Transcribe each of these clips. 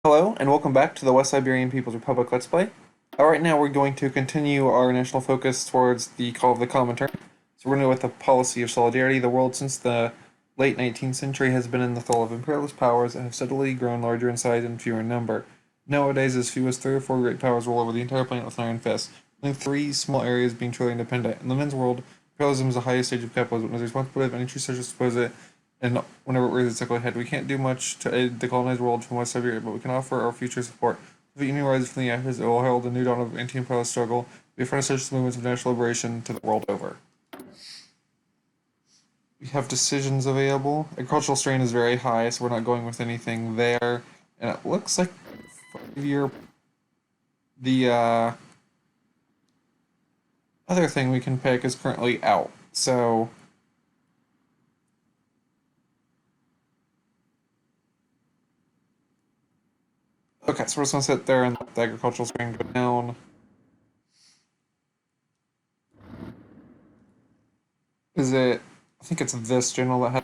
Hello, and welcome back to the West Siberian People's Republic Let's Play. Right now we're going to continue our national focus towards the Call of the Comintern. So we're going to go with the policy of solidarity. The world since the late 19th century has been in the thrall of imperialist powers and have steadily grown larger in size and fewer in number. Nowadays, as few as 3 or 4 great powers rule over the entire planet with an iron fist, only 3 small areas being truly independent. In the men's world, imperialism is the highest stage of capitalism, and is the responsibility of any true socialist to oppose it and whenever it raises its ugly head. We can't do much to aid the colonized world from West Siberia, but we can offer our future support. If the Union rises from the ashes, it will herald a new dawn of anti-imperialist struggle, be a front of socialist movements of national liberation to the world over. We have decisions available. Agricultural strain is very high, so we're not going with anything there. And it looks like 5 year the other thing we can pick is currently out. So okay, so we're just gonna sit there and let the agricultural strain go down. Is it? I think it's this general that has.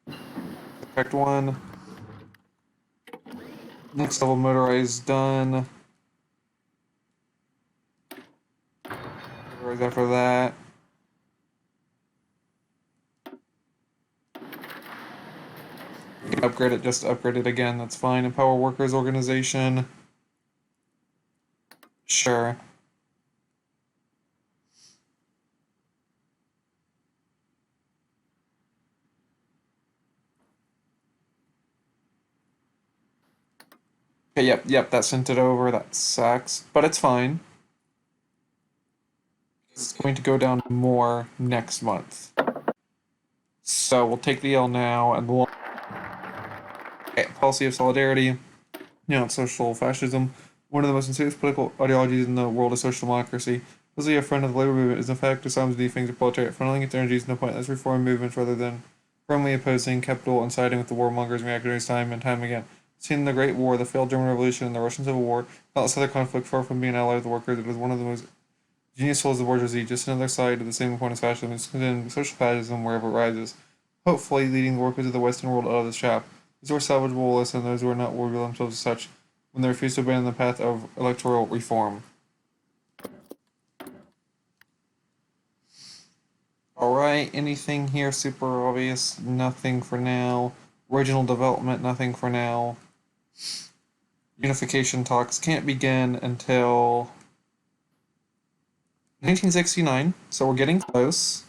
The correct one. Next level motorized done. Motorized after that. You can upgrade it, just upgrade it again, that's fine. Empower Workers Organization. Sure. Okay, yep, that sent it over. That sucks. But it's fine. It's going to go down more next month. So we'll take the L now and we'll. Okay, policy of solidarity. It's social fascism. One of the most insidious political ideologies in the world is social democracy. Mostly a friend of the labor movement is in fact Islam's defang the proletariat, funneling its energies into pointless reform movements rather than firmly opposing capital and siding with the warmongers and reactionaries time and time again. Seen the Great War, the failed German Revolution, and the Russian Civil War, countless other conflict, far from being an ally of the workers, it is one of the most genius souls of bourgeoisie, just another side of the same point as fascism, is condemned social fascism wherever it rises, hopefully leading the workers of the Western world out of this trap. Those who are salvageable will listen, those who are not will reveal themselves as such when they refuse to abandon the path of electoral reform. Alright, anything here super obvious? Nothing for now. Regional development, nothing for now. Unification talks can't begin until 1969, so we're getting close.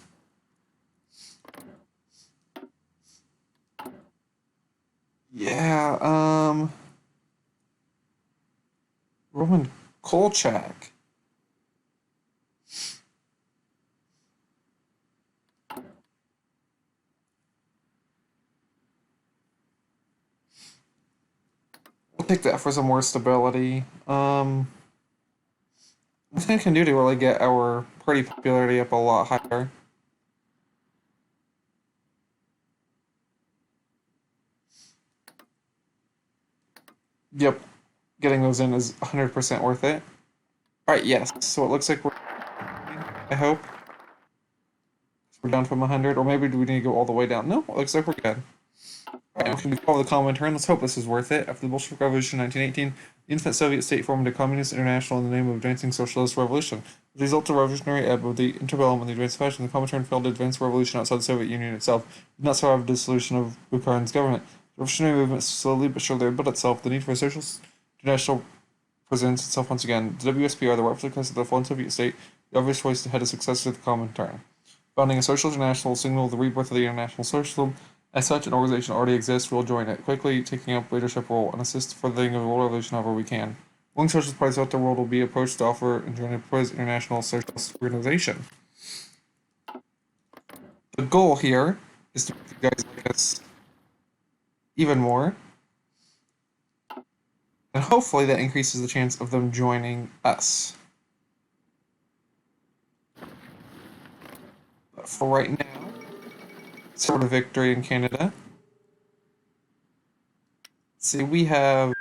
Yeah, Roman Kolchak. We'll take that for some more stability. What I can do to really get our party popularity up a lot higher. Yep, getting those in is 100% worth it. Alright, yes, so it looks like we're, I hope. We're down from 100, or maybe do we need to go all the way down? No, it looks like we're good. Alright, we can call the Comintern. Let's hope this is worth it. After the Bolshevik Revolution in 1918, the infant Soviet state formed a Communist International in the name of Advancing Socialist Revolution. As a result of the revolutionary ebb of the interbellum and the advanced fashion, the Comintern failed to advance the revolution outside the Soviet Union itself, did not survive the dissolution of Bukharin's government. The revolutionary movement slowly but surely rebuilt itself. The need for a socialist international presents itself once again. The WSPR, the replicas of the fallen Soviet state, the obvious choice to head a successor to the Comintern. Founding a social international signal the rebirth of the international socialism. As such, an organization already exists. We'll join it quickly, taking up leadership role and assist furthering the world revolution however we can. Willing socialist parties throughout the world will be approached to offer and join a proposed international socialist organization. The goal here is to make you guys like us even more, and hopefully that increases the chance of them joining us. But for right now, sort of victory in Canada. See, we have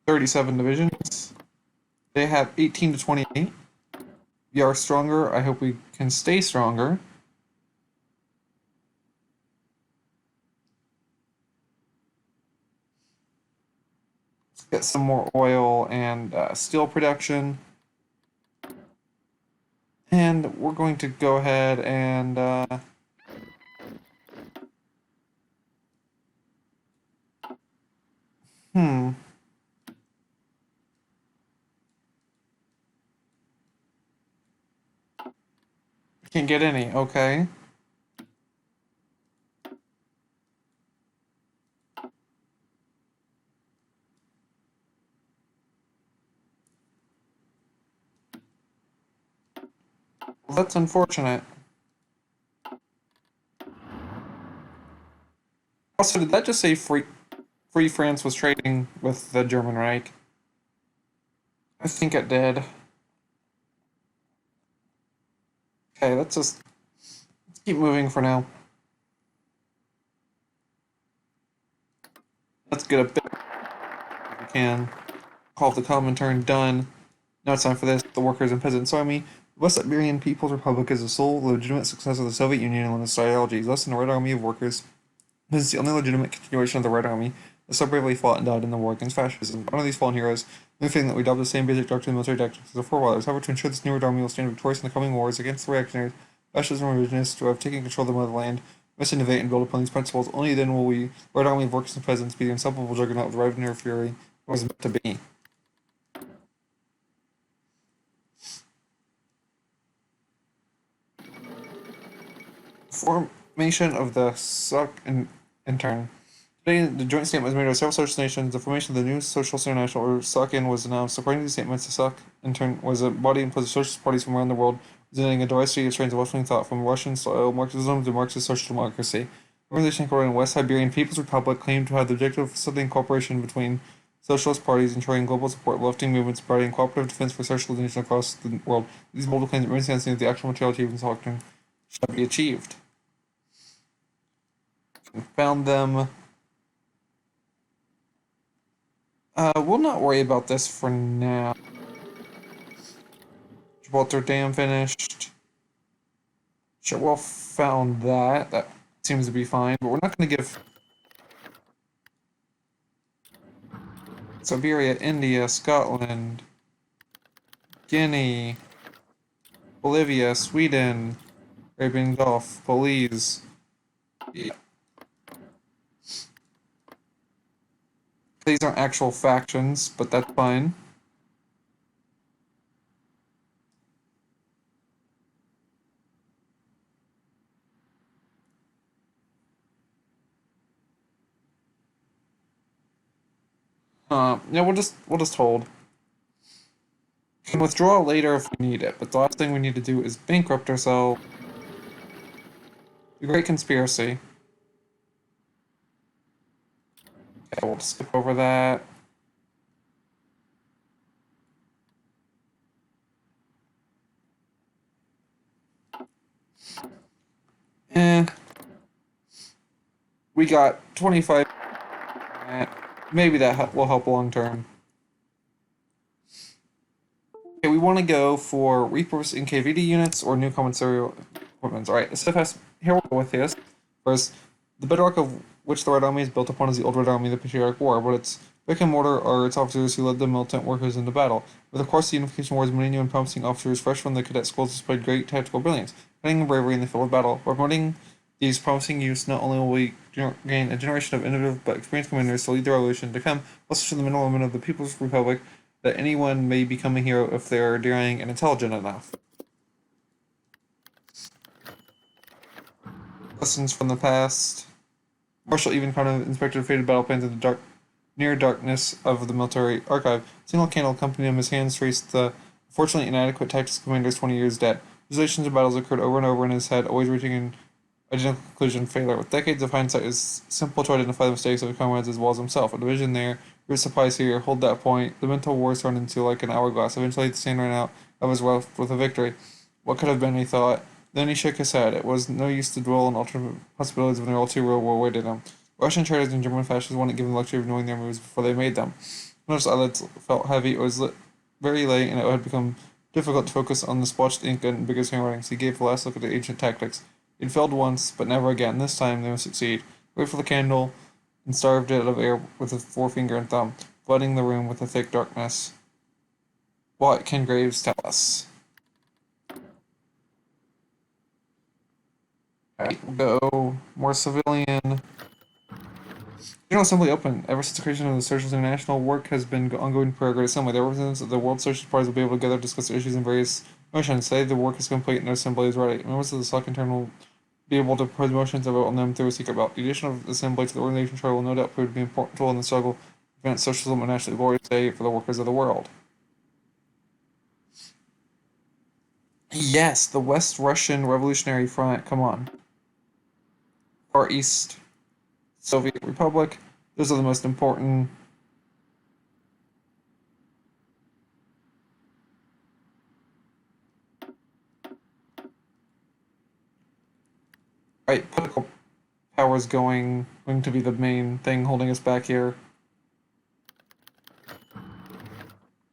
37 divisions. They have 18 to 28. We are stronger. I hope we can stay stronger. Let's get some more oil and steel production. And we're going to go ahead and hmm. Can't get any. Okay. Well, that's unfortunate. Also, did that just say Free France was trading with the German Reich? I think it did. Okay, let's keep moving for now. Let's get a bit if we can. Call the Comintern done. Now it's time for this. The Workers and Peasants Army. The West Siberian People's Republic is the sole legitimate success of the Soviet Union and its ideologies. Less than a Red Army of workers. This is the only legitimate continuation of the Red Army that so bravely fought and died in the war against fascism. One of these fallen heroes, the thing that we adopt the same basic doctrine and military tactics as the forefathers. However, to ensure this new Red Army will stand victorious in the coming wars against the reactionaries, fascism, and revisionists who have taken control of the motherland, must innovate and build upon these principles. Only then will we, Red Army of workers and peasants, be the unstoppable juggernaut of the revolutionary fury it was meant to be. Formation of the Suck and Intern. Today, the joint statement was made by several socialist nations. The formation of the new Socialist International, or SUCIN, was announced. According to these statements, the SUC, in turn, was a body composed of socialist parties from around the world, representing a diversity of strains of left-wing thought, from Russian-style Marxism to Marxist social democracy. The organization headquartered in West Siberian People's Republic claimed to have the objective of facilitating cooperation between socialist parties, ensuring global support of left-wing movements, providing cooperative defense for socialization across the world. These bold claims are instances of the actual materiality of this doctrine shall be achieved. Found them. We'll not worry about this for now. Gibraltar Dam finished. Sure, found that. That seems to be fine, but we're not going to give Siberia, India, Scotland, Guinea, Bolivia, Sweden, Arabian Gulf, Belize. Yeah. These aren't actual factions, but that's fine. Yeah, we'll just hold. We can withdraw later if we need it, but the last thing we need to do is bankrupt ourselves. The Great Conspiracy. Okay, we'll skip over that. Eh. We got 25. Maybe that will help long term. Okay, we want to go for repurposing KVD units or new commissarial equipment. Alright, SFS, here we'll go with this. First, the bedrock of which the Red Army is built upon is the old Red Army of the Patriotic War, but its brick and mortar are its officers who led the militant workers into battle. With, of course, the Unification Wars, many new and promising officers fresh from the cadet schools displayed great tactical brilliance, fighting bravery in the field of battle. By promoting these promising youths, not only will we gain a generation of innovative but experienced commanders to lead the revolution to come, also show the men and women of the People's Republic that anyone may become a hero if they are daring and intelligent enough. Lessons from the past. Marshall even kind of inspected faded battle plans in the near darkness of the military archive. A single candle accompanied him. His hands traced the fortunately inadequate tactics of commanders 20 years dead. Visualizations of battles occurred over and over in his head, always reaching an identical conclusion failure. With decades of hindsight, it is simple to identify the mistakes of his comrades as well as himself. A division there, root supplies here, hold that point. The mental wars turned into like an hourglass. Eventually, the sand ran out of his wealth with a victory. What could have been, he thought. Then he shook his head. It was no use to dwell on alternate possibilities when the all too real war awaited him. Russian traitors and German fascists wanted to give him the luxury of knowing their moves before they made them. Notice eyelids felt heavy. It was very late, and it had become difficult to focus on the splotched ink and bigger's handwriting, so he gave a last look at the ancient tactics. He'd failed once, but never again. This time they would succeed. Wait for the candle, and starved it of air with a forefinger and thumb, flooding the room with a thick darkness. What can Graves tell us? Alright, we'll go more civilian. General Assembly open. Ever since the creation of the Socialist International, work has been ongoing for a great assembly. The representatives of the World Socialist Parties will be able to gather, discuss the issues in various motions. Today, the work is complete and the assembly is ready. Members of the Select Intern will be able to propose motions and vote on them through a secret ballot. The addition of the assembly to the organization chart will no doubt prove to be an important tool in the struggle to prevent socialism and national glorious day for the workers of the world. Yes, the West Russian Revolutionary Front. Come on. Far East Soviet Republic. Those are the most important. Right, political power is going to be the main thing holding us back here.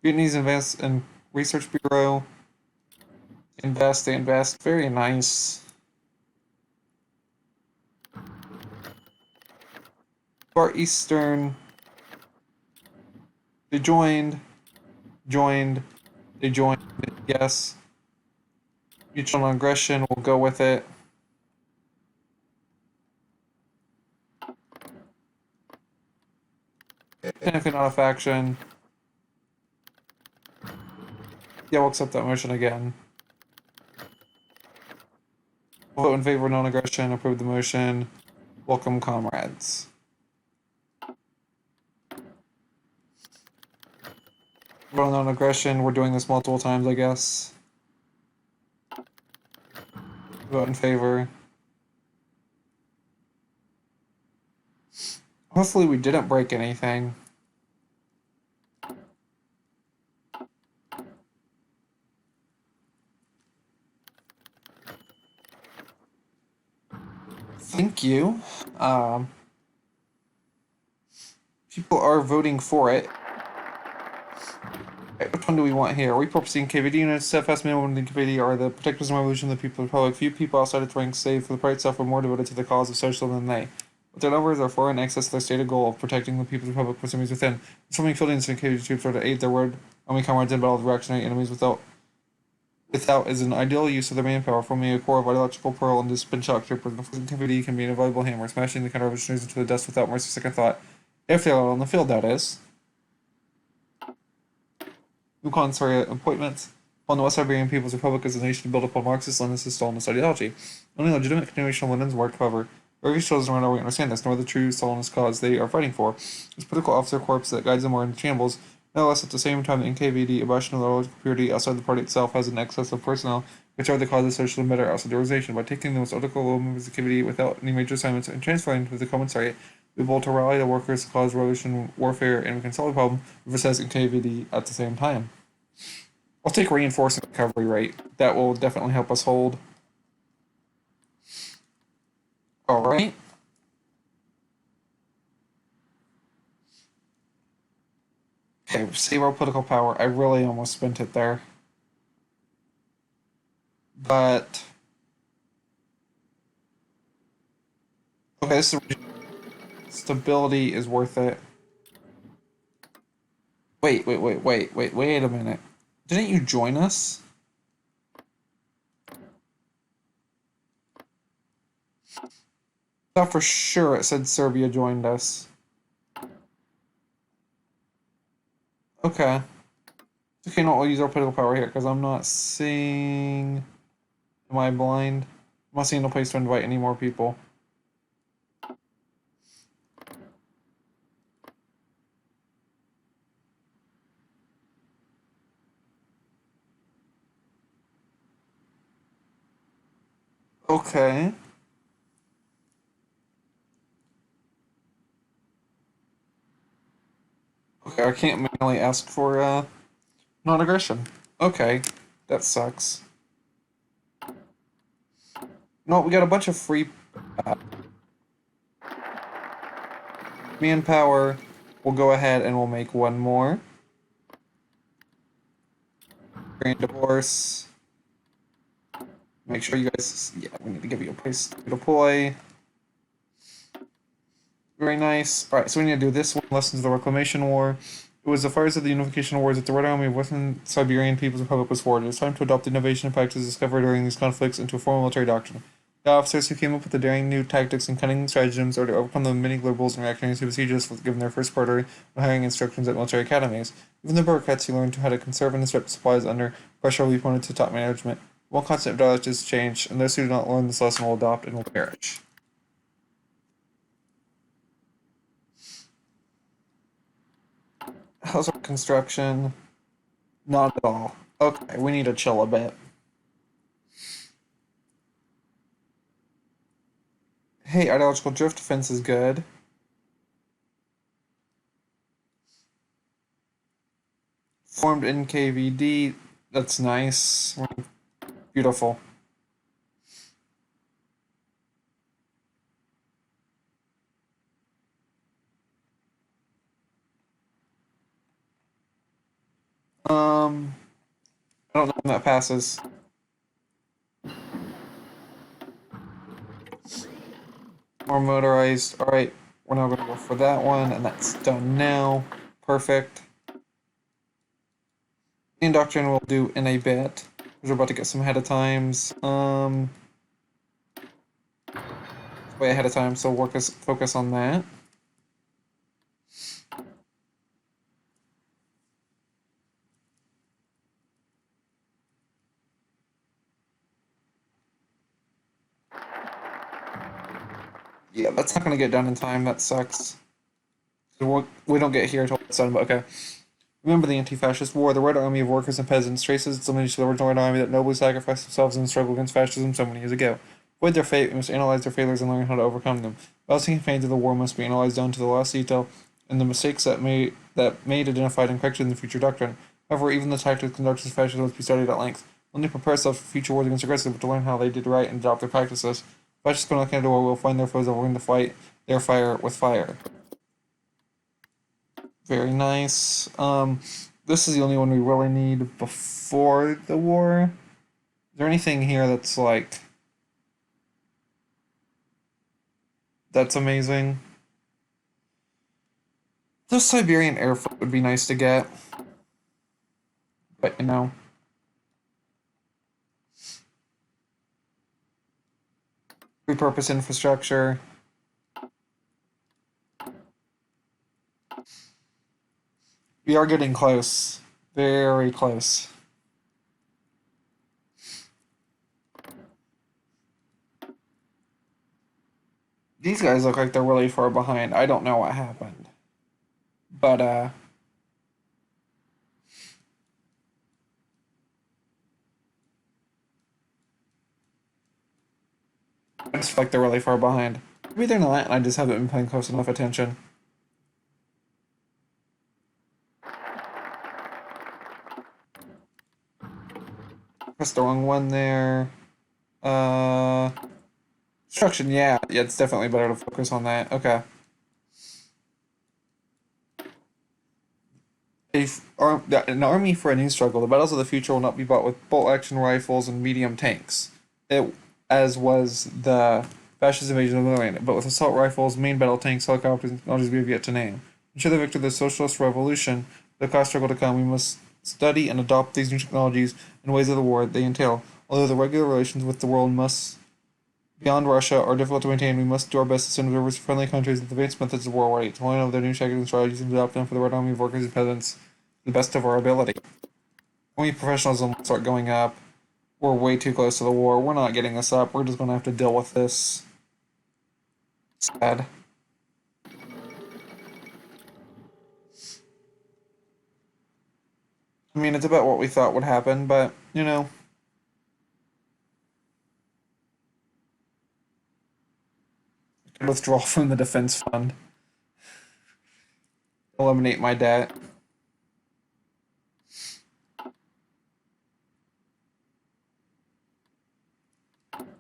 Vietnamese Invest and Research Bureau. They invest. Very nice. Far Eastern. They joined. They joined. Yes. Mutual aggression. We'll go with it. Technically not a faction. Yeah, we'll accept that motion again. Vote in favor of non-aggression. Approve the motion. Welcome, comrades. Vote on non-aggression. We're doing this multiple times, I guess. Vote in favor. Hopefully we didn't break anything. Thank you. People are voting for it. Right, which one do we want here? Are we purposing KVD units? Steadfast minimum in KVD are the protectors and revolution of the people of the Republic. Few people outside its ranks, save for the party itself, are more devoted to the cause of socialism than they. But their numbers are far in excess of their stated goal of protecting the people of the Republic from enemies within. Forming fieldings and KVD troops are to aid their word army comrades in battle to reactionary enemies without is an ideal use of their manpower, forming a core of ideological pearl and disciplined shock troopers. The KVD can be an invaluable hammer, smashing the counter-revolutionaries into the dust without mercy or second thought. If they are on the field, that is. Sorry, appointments. Upon the West Siberian People's Republic as a nation to build upon Marxist, Leninist, Stalinist ideology. Only legitimate continuation of Lenin's work, however, very few children around our way understand this, nor the true Stalinist cause they are fighting for. This political officer corps that guides them are in shambles. Nevertheless, at the same time, the NKVD, abortion of ideological purity outside the party itself, has an excess of personnel which are the cause of socialism better outside the organization. By taking the most article members of the KVD without any major assignments and transferring to the commissariat, we will to rally the workers, cause revolution, warfare, and we can solve the problem of SS and KVD at the same time. I'll take reinforcement recovery rate. That will definitely help us hold. Alright. Okay, save our political power. I really almost spent it there. But okay, this is stability is worth it. Wait a minute. Didn't you join us? I thought for sure it said Serbia joined us. Okay. Okay, no, we'll use our political power here because I'm not seeing. Am I blind? I'm not seeing no place to invite any more people. Okay. Okay, I can't manually ask for non-aggression. Okay, that sucks. No, we got a bunch of free manpower. We'll go ahead and we'll make one more. Grand divorce. Make sure you guys, yeah, we need to give you a place to deploy. Very nice. Alright, so we need to do this one, Lessons of the Reclamation War. It was the fires of the Unification Wars that the Red Army of Western Siberian People's Republic was forged. It was time to adopt innovation and practices discovered during these conflicts into a formal military doctrine. The officers who came up with the daring new tactics and cunning stratagems are to overcome the many liberals and reactionaries who besieged us with given their first quarter when hiring instructions at military academies. Even the bureaucrats who learned how to conserve and disrupt supplies under pressure will be promoted to top management. One constant of dialect is change, and those who do not learn this lesson will adopt and will perish. How's our construction? Not at all. Okay, we need to chill a bit. Hey, ideological drift defense is good. Formed NKVD, that's nice. Beautiful. I don't know when that passes. More motorized. Alright, we're now going to go for that one, and that's done now. Perfect. Indoctrine we'll do in a bit. We're about to get some ahead of times. Way ahead of time, so focus on that. Yeah, that's not going to get done in time. That sucks. We don't get here until it's done, but okay. Remember the anti-fascist war. The Red Army of workers and peasants traces its lineage to the original Red Army that nobly sacrificed themselves in the struggle against fascism so many years ago. Avoid their fate, we must analyze their failures and learn how to overcome them. Balancing campaigns of the war must be analyzed down to the last detail, and the mistakes that made identified and corrected in the future doctrine. However, even the tactics conducted of fascism must be studied at length. Only prepare ourselves for future wars against aggressors, but to learn how they did right and adopt their practices. Fascists go into war will find their foes and willing to fight their fire with fire. Very nice. This is the only one we really need before the war. Is there anything here that's like that's amazing? The Siberian Air Fleet would be nice to get, but you know. Repurpose infrastructure. We are getting close. Very close. These guys look like they're really far behind. I don't know what happened. But, I just feel like they're really far behind. Maybe they're not, and I just haven't been paying close enough attention. Press the wrong one there. Construction, yeah. Yeah, it's definitely better to focus on that. Okay. An army for a new struggle, the battles of the future will not be fought with bolt-action rifles and medium tanks, as was the fascist invasion of the land, but with assault rifles, main battle tanks, helicopters, and technologies we have yet to name. To ensure the victory of the socialist revolution, the class struggle to come, we must study and adopt these new technologies and ways of the war they entail. Although the regular relations with the world must beyond Russia are difficult to maintain, we must do our best to send observers to friendly countries with advanced methods of war to learn of their new tactics and strategies and adopt them for the Red Army of workers and peasants to the best of our ability. Army professionalism will start going up. We're way too close to the war. We're not getting this up. We're just going to have to deal with this. Sad. I mean, it's about what we thought would happen, but, you know. Withdraw from the defense fund. Eliminate my debt.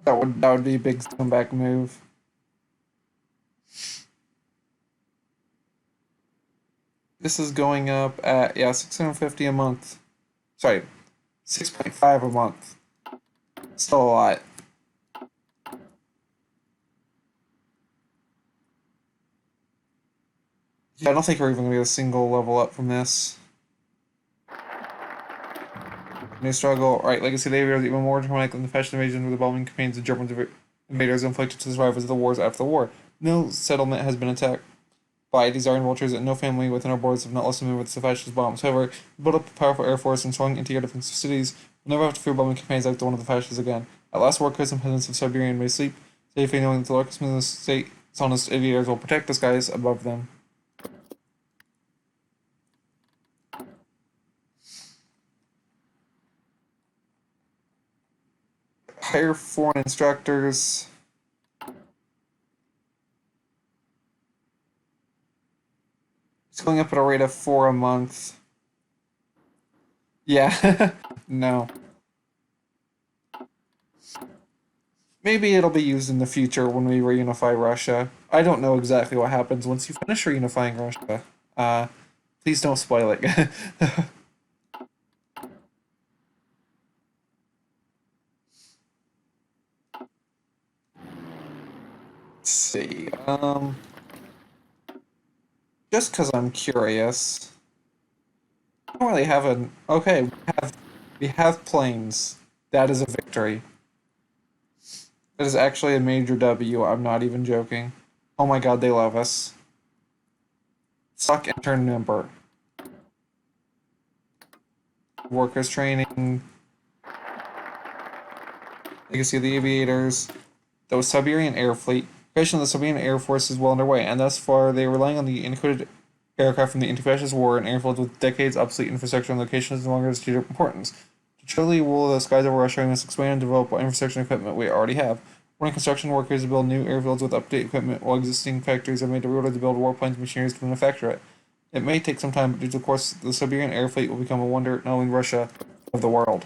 That would be a big comeback move. This is going up at 650 a month. Sorry, 6.5 a month. Still a lot. Yeah, I don't think we're even going to get a single level up from this. New struggle. Right, legacy later is even more dramatic than the fascist invasion with the bombing campaigns the German invaders inflicted to the survivors of the wars after the war. No settlement has been attacked by these iron vultures, and no family within our borders have not lost a member with the fascist bombs. However, we built up a powerful air force and strong anti-air defensive cities. We'll never have to fear bombing campaigns like the one of the fascists again. At last, workers and peasants of Siberia may sleep safely knowing that the largest in the state, honest aviators will protect the skies above them. Hire foreign instructors. It's going up at a rate of 4 a month. Yeah, no. Maybe it'll be used in the future when we reunify Russia. I don't know exactly what happens once you finish reunifying Russia. Please don't spoil it. Let's see. Just because I'm curious. I don't really have an. Okay, we have planes. That is a victory. That is actually a major W. I'm not even joking. Oh my god, they love us. Suck and turn member. Workers training. Legacy of the aviators. The Siberian Air Fleet. Creation of the Siberian Air Force is well underway, and thus far they are relying on the included aircraft from the anti-fascist war and airfields with decades obsolete infrastructure and locations no longer of strategic importance. To truly rule the skies over Russia, we must expand and develop what infrastructure and equipment we already have. Running construction workers to build new airfields with up-to-date equipment, while existing factories are made to reorder to build warplanes and machinery to manufacture it. It may take some time, but due to the course, the Siberian Air Fleet will become a wonder not only in Russia, but of the world.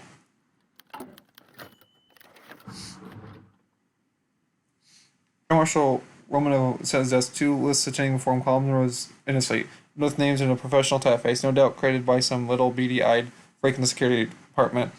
Air Marshal Romanov says there's 2 lists sitting before him, columns and rows in his fleet, with names in a professional typeface, no doubt created by some little beady-eyed freak in the security department.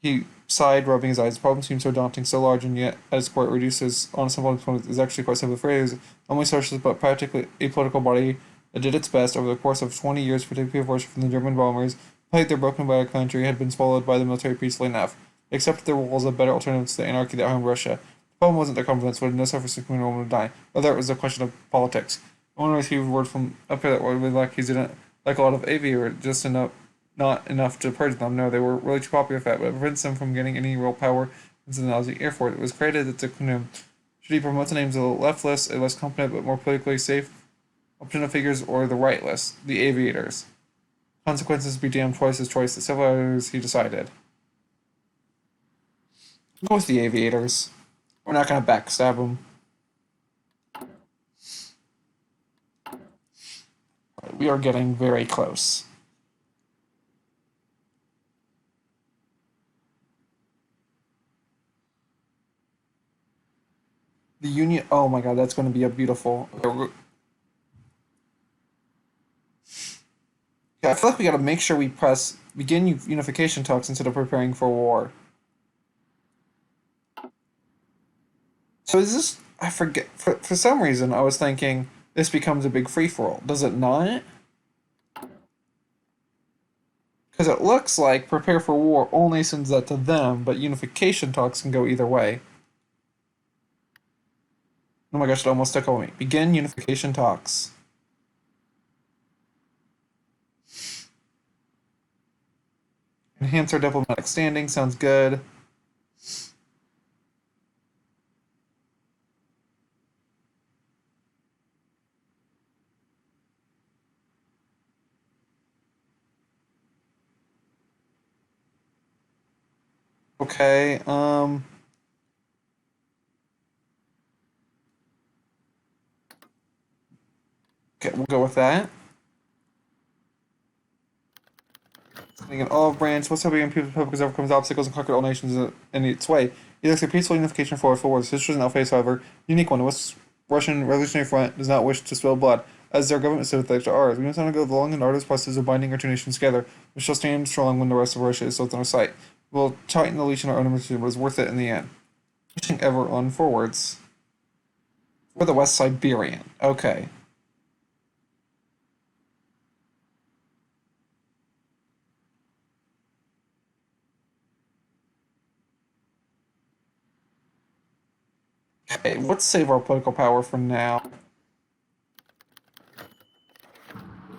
He sighed, rubbing his eyes. The problem seemed so daunting, so large, and yet, at its core, it reduces on a simple component is actually quite simple. Phrase, only socialist but practically apolitical body that did its best over the course of 20 years to protect people from the German bombers, despite their broken by our country, had been swallowed by the military peacefully enough. They accepted their role as a better alternative to the anarchy that harmed Russia. The problem wasn't their confidence, but no self-respect woman would die. Rather, it was a question of politics. I wonder if he would word from up here that would be like he didn't like a lot of aviators, just enough, not enough to purge them. No, they were really too popular for that, but it prevents them from getting any real power into the Nazi Air Force. It was created that should he promote the names of the left list, a less competent but more politically safe option of figures, or the right list, the aviators. Consequences be damned twice his choice. The several others he decided. Go with the aviators. We're not going to backstab them. We are getting very close. The Union. Oh my god, that's going to be a beautiful. Yeah, I feel like we got to make sure we press begin unification talks instead of preparing for war. So is this? I forget. For some reason, I was thinking this becomes a big free for all. Does it not? Because it looks like prepare for war only sends that to them, but unification talks can go either way. Oh my gosh, it almost took over me. Begin unification talks. Enhance our diplomatic standing. Sounds good. Okay, okay, we'll go with that. Sending an olive branch. What's happening in People's Republic overcomes obstacles and conquered all nations in its way. It looks a peaceful unification forward for wars. History is now face, however, unique one. The West Russian Revolutionary Front does not wish to spill blood, as their government sympathetic to ours. We must undergo the long and arduous process of binding our two nations together. We shall stand strong when the rest of Russia is still within our sight. We'll tighten the leash on our own mission, but it was worth it in the end. Pushing ever on forwards. We're the West Siberian. Okay. Okay, let's save our political power for now.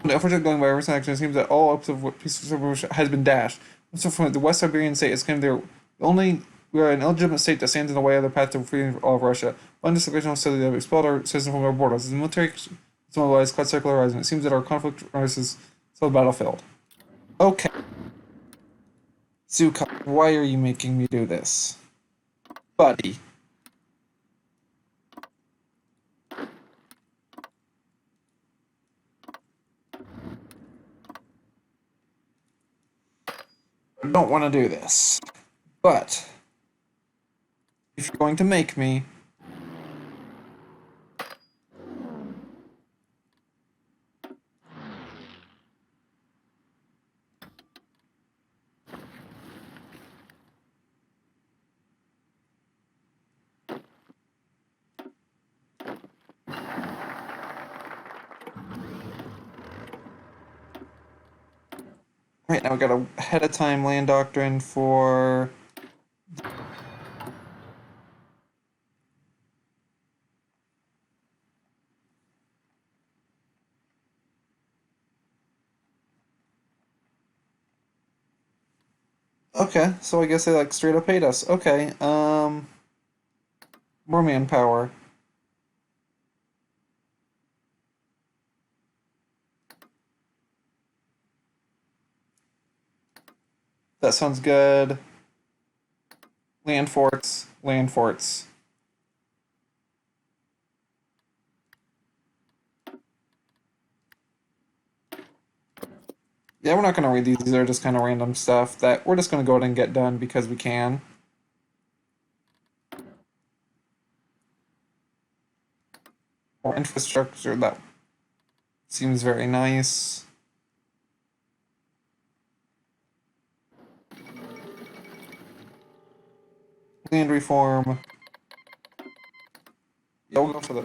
The efforts are going by recent action, it seems that all hopes of peaceful has been dashed. So from the West Siberian state is claimed they're only we are an illegitimate state that stands in the way of the path to freedom for all of Russia. One dislocation hostility that have expelled our citizens from our borders. As the military is mobilized, quite circular horizon. It seems that our conflict is still battlefield. Okay. Zhukov, why are you making me do this? Buddy. I don't want to do this. But if you're going to make me, right now we got a ahead of time land doctrine for okay, so I guess they like straight up hate us. Okay, more manpower. That sounds good. Land forts, land forts. Yeah, we're not going to read these. These are just kind of random stuff that we're just going to go ahead and get done because we can. More infrastructure, that seems very nice. Land reform. Yeah, we'll go for the...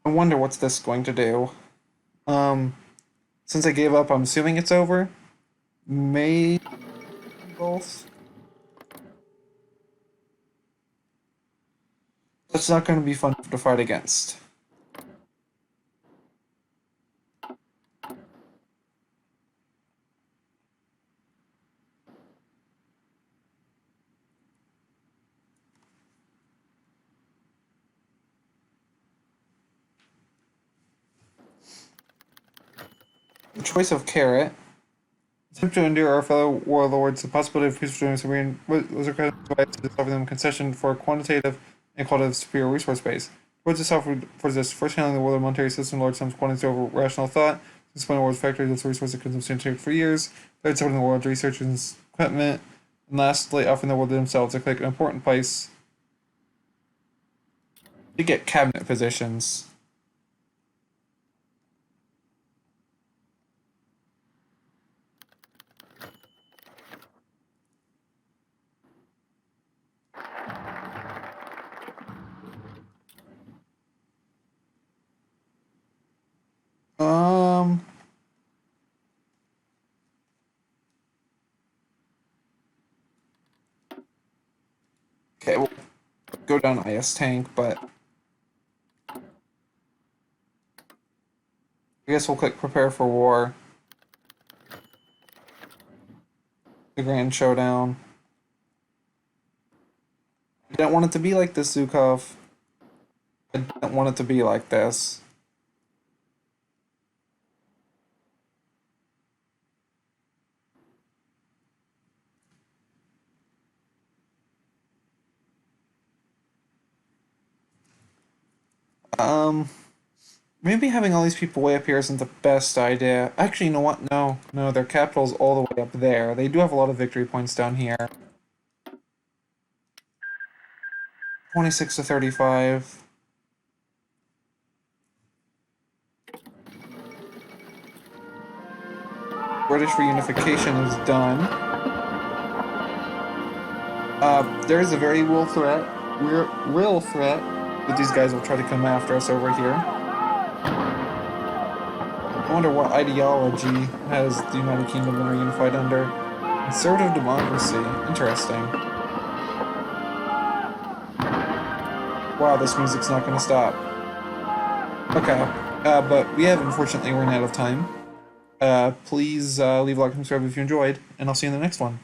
I wonder what's this going to do. Since I gave up, I'm assuming it's over. Maybe both. That's not going to be fun to fight against. The choice of carrot. Attempt to endure our fellow warlords the possibility of peaceful doing Serene was required to offer them concession for quantitative and qualitative superior resource base. Towards this offer for this first handling the world monetary system large sums quantities over rational thought, suspend the world's factories as resources that consumed for years, third supporting the world's research and equipment, and lastly offering the world themselves to take an important place to get cabinet positions. Um, okay, we'll go down IS tank, but I guess we'll click prepare for war. The grand showdown. I don't want it to be like this, Zhukov. I don't want it to be like this. Um, maybe having all these people way up here isn't the best idea. Actually, you know what? No, no, their capital's all the way up there. They do have a lot of victory points down here. 26 to 35. British reunification is done. There is a very real threat that these guys will try to come after us over here. I wonder what ideology has the United Kingdom been reunified under. Conservative democracy. Interesting. Wow, this music's not going to stop. Okay, but we have unfortunately run out of time. Please leave a like and subscribe if you enjoyed, and I'll see you in the next one.